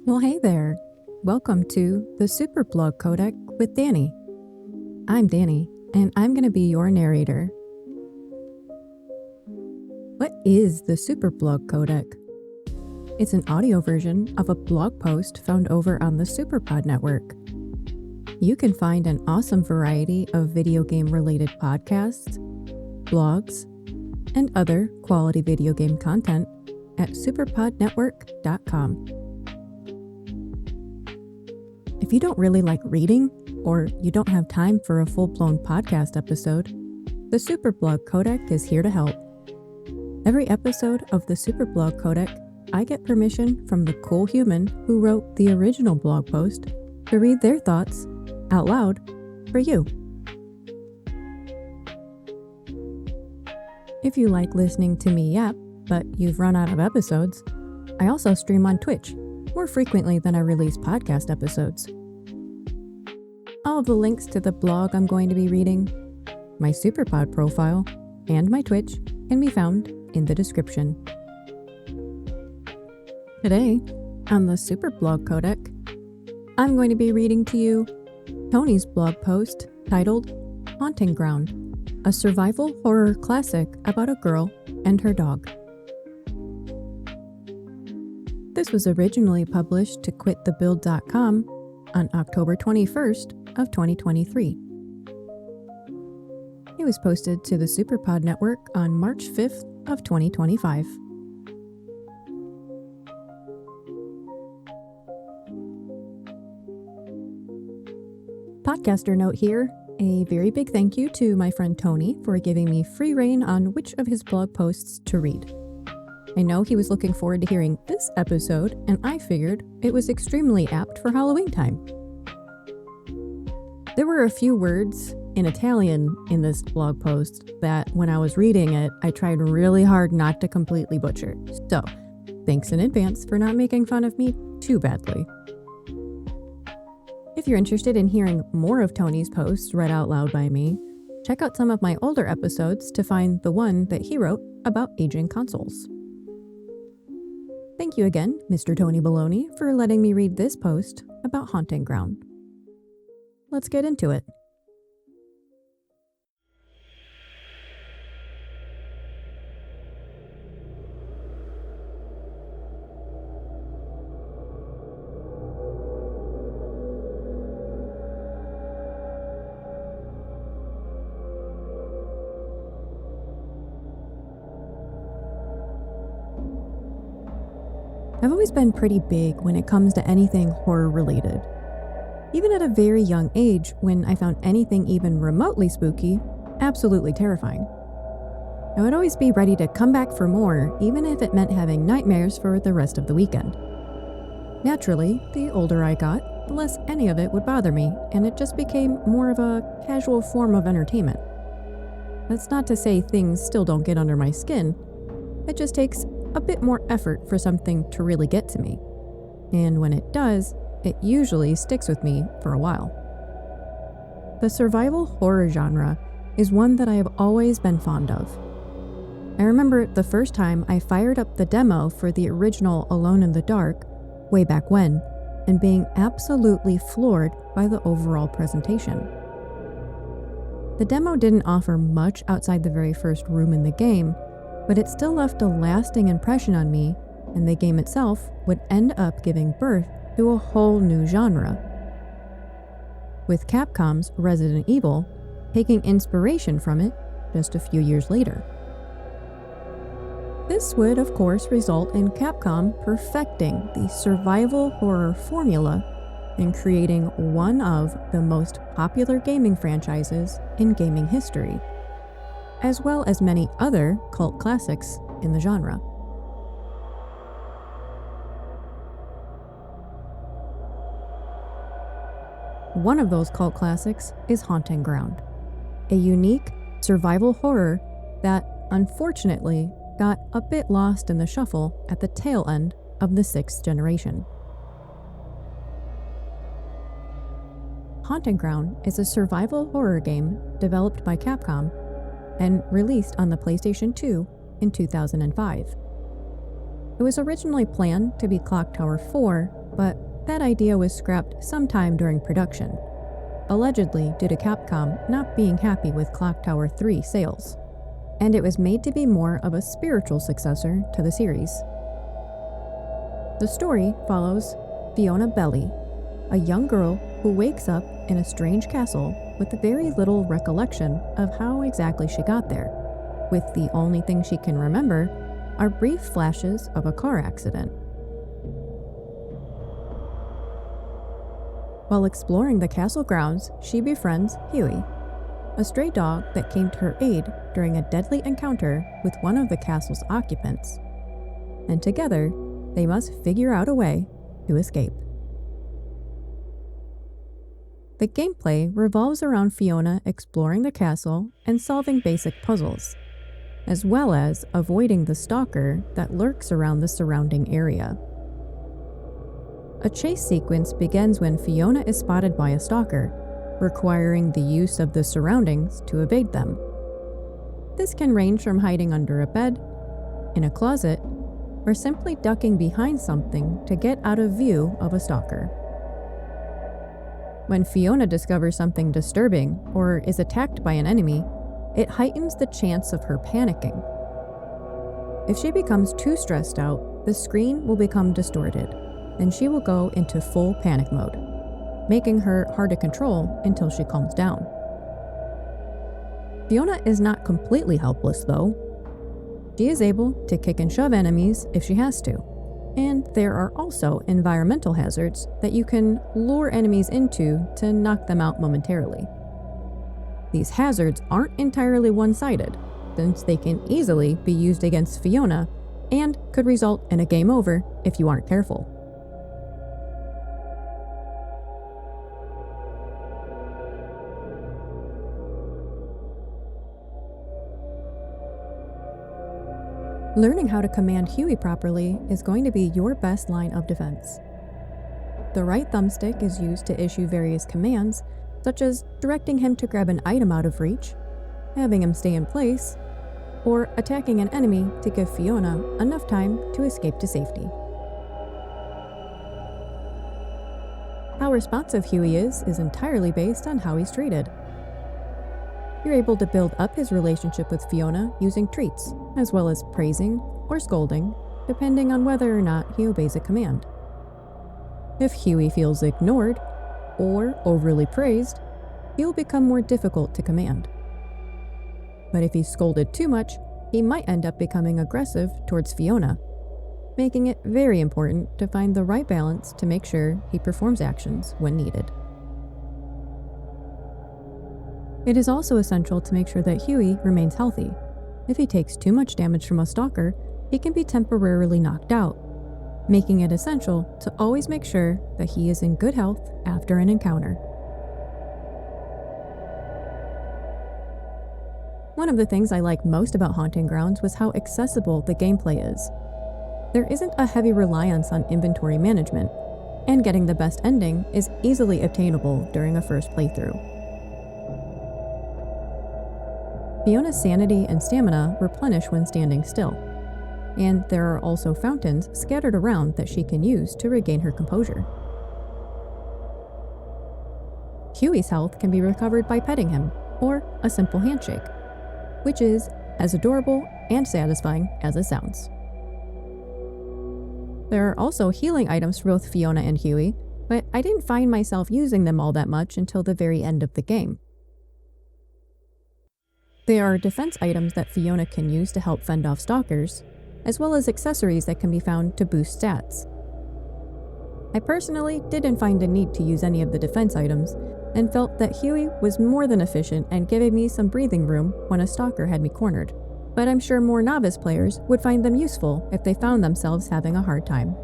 Well, hey there. Welcome to the Super Blog Codec with Danny. I'm Danny, and I'm going to be your narrator. What is the Super Blog Codec? It's an audio version of a blog post found over on the SuperPod network. You can find an awesome variety of video game-related podcasts, blogs, and other quality video game content at superpodnetwork.com. If you don't really like reading, or you don't have time for a full-blown podcast episode, the Superblog Codec is here to help. Every episode of the Superblog Codec, I get permission from the cool human who wrote the original blog post to read their thoughts out loud for you. If you like listening to me yap, but you've run out of episodes, I also stream on Twitch more frequently than I release podcast episodes. All of the links to the blog I'm going to be reading, my SuperPod profile, and my Twitch can be found in the description. Today, on the Superblog Codec, I'm going to be reading to you Tony's blog post titled Haunting Ground, a survival horror classic about a girl and her dog. This was originally published to quitthebuild.com on October 21st of 2023. It was posted to the SuperPod network on March 5th of 2025. Podcaster note here, a very big thank you to my friend Tony for giving me free rein on which of his blog posts to read. I know he was looking forward to hearing this episode, and I figured it was extremely apt for Halloween time. There were a few words in Italian in this blog post that, when I was reading it, I tried really hard not to completely butcher. So, thanks in advance for not making fun of me too badly. If you're interested in hearing more of Tony's posts read out loud by me, check out some of my older episodes to find the one that he wrote about aging consoles. Thank you again, Mr. Tony Baloney, for letting me read this post about Haunting Ground. Let's get into it. I've always been pretty big when it comes to anything horror-related. Even at a very young age, when I found anything even remotely spooky, absolutely terrifying. I would always be ready to come back for more, even if it meant having nightmares for the rest of the weekend. Naturally, the older I got, the less any of it would bother me, and it just became more of a casual form of entertainment. That's not to say things still don't get under my skin. It just takes a bit more effort for something to really get to me. And when it does, it usually sticks with me for a while. The survival horror genre is one that I have always been fond of. I remember the first time I fired up the demo for the original Alone in the Dark, way back when, and being absolutely floored by the overall presentation. The demo didn't offer much outside the very first room in the game, but it still left a lasting impression on me, and the game itself would end up giving birth to a whole new genre, with Capcom's Resident Evil taking inspiration from it just a few years later. This would, of course, result in Capcom perfecting the survival horror formula and creating one of the most popular gaming franchises in gaming history, as well as many other cult classics in the genre. One of those cult classics is Haunting Ground, a unique survival horror that, unfortunately, got a bit lost in the shuffle at the tail end of the 6th generation. Haunting Ground is a survival horror game developed by Capcom and released on the PlayStation 2 in 2005. It was originally planned to be Clock Tower 4, but that idea was scrapped sometime during production, allegedly due to Capcom not being happy with Clock Tower 3 sales, and it was made to be more of a spiritual successor to the series. The story follows Fiona Belly, a young girl who wakes up in a strange castle with very little recollection of how exactly she got there, with the only thing she can remember are brief flashes of a car accident. While exploring the castle grounds, she befriends Huey, a stray dog that came to her aid during a deadly encounter with one of the castle's occupants, and together they must figure out a way to escape. The gameplay revolves around Fiona exploring the castle and solving basic puzzles, as well as avoiding the stalker that lurks around the surrounding area. A chase sequence begins when Fiona is spotted by a stalker, requiring the use of the surroundings to evade them. This can range from hiding under a bed, in a closet, or simply ducking behind something to get out of view of a stalker. When Fiona discovers something disturbing or is attacked by an enemy, it heightens the chance of her panicking. If she becomes too stressed out, the screen will become distorted, and she will go into full panic mode, making her hard to control until she calms down. Fiona is not completely helpless, though. She is able to kick and shove enemies if she has to, and there are also environmental hazards that you can lure enemies into to knock them out momentarily. These hazards aren't entirely one-sided, since they can easily be used against Fiona and could result in a game over if you aren't careful. Learning how to command Huey properly is going to be your best line of defense. The right thumbstick is used to issue various commands, such as directing him to grab an item out of reach, having him stay in place, or attacking an enemy to give Fiona enough time to escape to safety. How responsive Huey is entirely based on how he's treated. You're able to build up his relationship with Fiona using treats, as well as praising or scolding, depending on whether or not he obeys a command. If Huey feels ignored or overly praised, he'll become more difficult to command. But if he's scolded too much, he might end up becoming aggressive towards Fiona, making it very important to find the right balance to make sure he performs actions when needed. It is also essential to make sure that Huey remains healthy. If he takes too much damage from a stalker, he can be temporarily knocked out, making it essential to always make sure that he is in good health after an encounter. One of the things I like most about Haunting Grounds was how accessible the gameplay is. There isn't a heavy reliance on inventory management, and getting the best ending is easily obtainable during a first playthrough. Fiona's sanity and stamina replenish when standing still, and there are also fountains scattered around that she can use to regain her composure. Huey's health can be recovered by petting him, or a simple handshake, which is as adorable and satisfying as it sounds. There are also healing items for both Fiona and Huey, but I didn't find myself using them all that much until the very end of the game. There are defense items that Fiona can use to help fend off stalkers, as well as accessories that can be found to boost stats. I personally didn't find a need to use any of the defense items, and felt that Huey was more than efficient and giving me some breathing room when a stalker had me cornered, but I'm sure more novice players would find them useful if they found themselves having a hard time.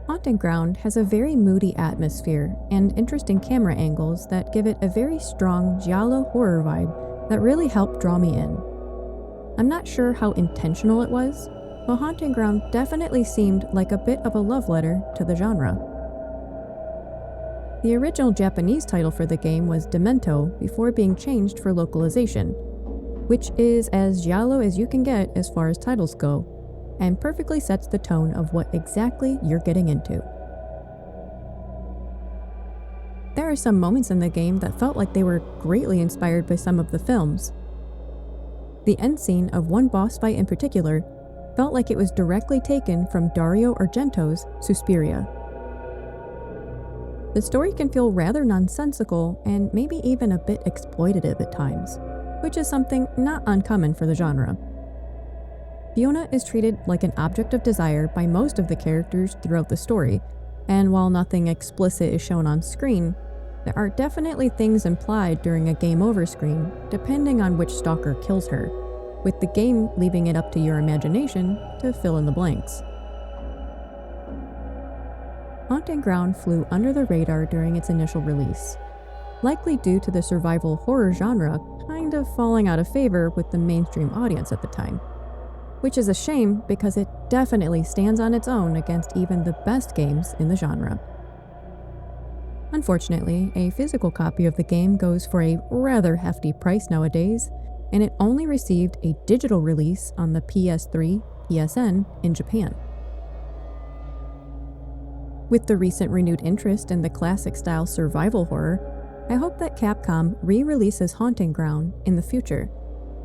Haunting Ground has a very moody atmosphere and interesting camera angles that give it a very strong giallo horror vibe that really helped draw me in. I'm not sure how intentional it was, but Haunting Ground definitely seemed like a bit of a love letter to the genre. The original Japanese title for the game was Demento before being changed for localization, which is as giallo as you can get as far as titles go, and perfectly sets the tone of what exactly you're getting into. There are some moments in the game that felt like they were greatly inspired by some of the films. The end scene of one boss fight in particular felt like it was directly taken from Dario Argento's Suspiria. The story can feel rather nonsensical and maybe even a bit exploitative at times, which is something not uncommon for the genre. Fiona is treated like an object of desire by most of the characters throughout the story, and while nothing explicit is shown on screen, there are definitely things implied during a game over screen, depending on which stalker kills her, with the game leaving it up to your imagination to fill in the blanks. Haunting Ground flew under the radar during its initial release, likely due to the survival horror genre kind of falling out of favor with the mainstream audience at the time. Which is a shame because it definitely stands on its own against even the best games in the genre. Unfortunately, a physical copy of the game goes for a rather hefty price nowadays, and it only received a digital release on the PS3, PSN in Japan. With the recent renewed interest in the classic-style survival horror, I hope that Capcom re-releases Haunting Ground in the future,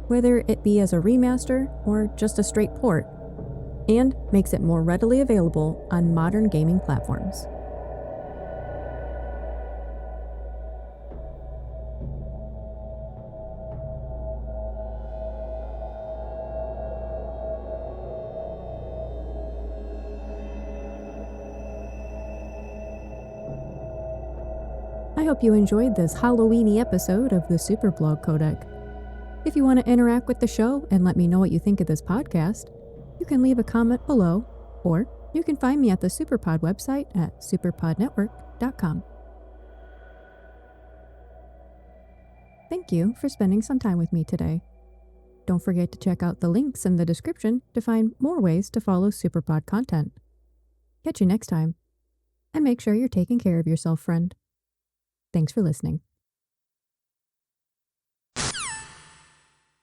whether it be as a remaster or just a straight port, and makes it more readily available on modern gaming platforms. I hope you enjoyed this Halloweeny episode of the Superblog Codec. If you want to interact with the show and let me know what you think of this podcast, you can leave a comment below, or you can find me at the Superpod website at superpodnetwork.com. Thank you for spending some time with me today. Don't forget to check out the links in the description to find more ways to follow Superpod content. Catch you next time, and make sure you're taking care of yourself, friend. Thanks for listening.